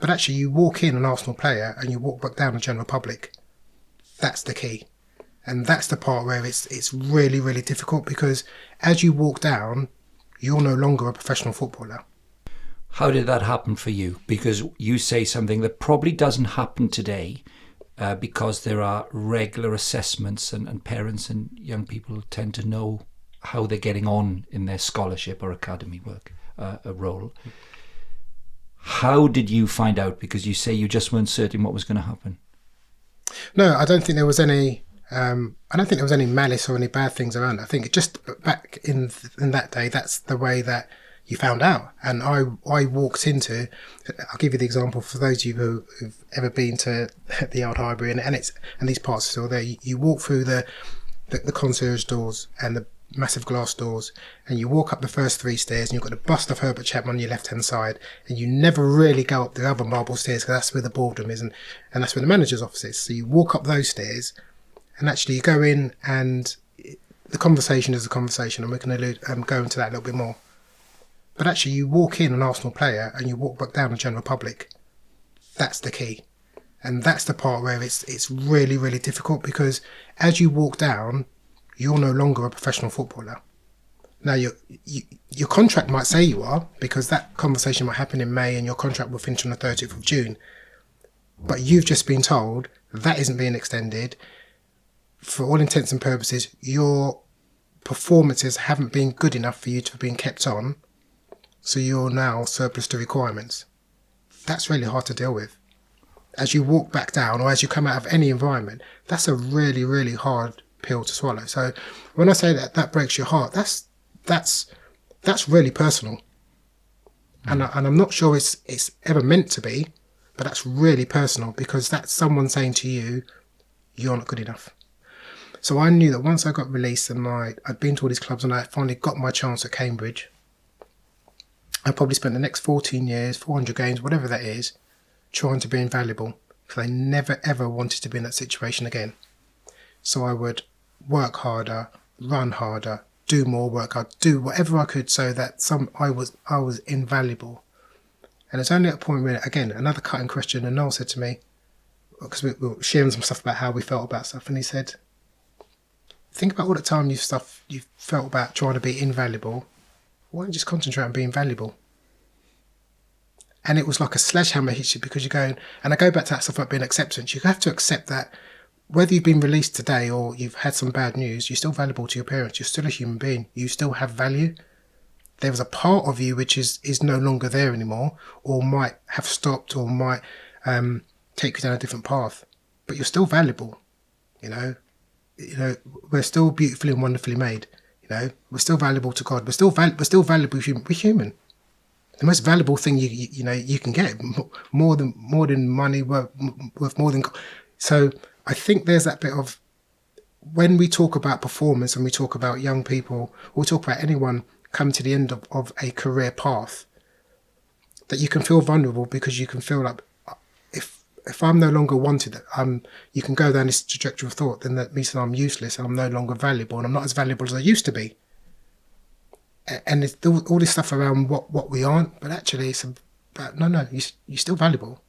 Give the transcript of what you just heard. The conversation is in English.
But actually, you walk in an Arsenal player and you walk back down the general public. That's the key. And that's the part where it's really, really difficult, because as you walk down, you're no longer a professional footballer. How did that happen for you? Because you say something that probably doesn't happen today, because there are regular assessments and parents and young people tend to know how they're getting on in their scholarship or academy work, role. How did you find out? Because you say you just weren't certain what was going to happen. No, I don't think there was any. I don't think there was any malice or any bad things around it. I think just back in that day, that's the way that you found out. And I walked into. I'll give you the example for those of you who've ever been to the Old Highbury and these parts are still there. You walk through the concierge doors and the massive glass doors, and you walk up the first 3 stairs, and you've got the bust of Herbert Chapman on your left hand side, and you never really go up the other marble stairs, because that's where the boardroom is, and that's where the manager's office is. So you walk up those stairs, and actually you go in, and the conversation is a conversation, and we're going to go into that a little bit more. But actually, you walk in an Arsenal player and you walk back down the general public. That's the key. And that's the part where it's really, really difficult, because as you walk down, you're no longer a professional footballer. Now, your contract might say you are, because that conversation might happen in May and your contract will finish on the 30th of June. But you've just been told that isn't being extended. For all intents and purposes, your performances haven't been good enough for you to have been kept on, so you're now surplus to requirements. That's really hard to deal with. As you walk back down, or as you come out of any environment, that's a really, really hard pill to swallow. So when I say that breaks your heart, that's really personal. And I'm not sure it's ever meant to be, but that's really personal, because that's someone saying to you, you're not good enough. So I knew that once I got released and I'd been to all these clubs and I finally got my chance at Cambridge, I probably spent the next 14 years, 400 games, whatever that is, trying to be invaluable, because I never ever wanted to be in that situation again. So I would work harder, run harder, do more work hard, do whatever I could, so that I was invaluable. And it's only at a point where, again, another cutting question, and Noel said to me, because we were sharing some stuff about how we felt about stuff, and he said, think about all the time you've felt about trying to be invaluable. Why don't you just concentrate on being valuable? And it was like a sledgehammer hits you, because you're going, and I go back to that stuff about being acceptance. You have to accept that whether you've been released today or you've had some bad news, you're still valuable to your parents. You're still a human being. You still have value. There was a part of you which is no longer there anymore, or might have stopped, or might take you down a different path. But you're still valuable. You know, we're still beautifully and wonderfully made. You know, we're still valuable to God. We're still valuable. We're human. The most valuable thing you can get, more than money, worth more than. So I think there's that bit of, when we talk about performance and we talk about young people, or we talk about anyone coming to the end of a career path, that you can feel vulnerable, because you can feel like, if I'm no longer wanted, you can go down this trajectory of thought, then that means that I'm useless and I'm no longer valuable, and I'm not as valuable as I used to be. And it's all this stuff around what we aren't, but actually it's about, no, you're still valuable.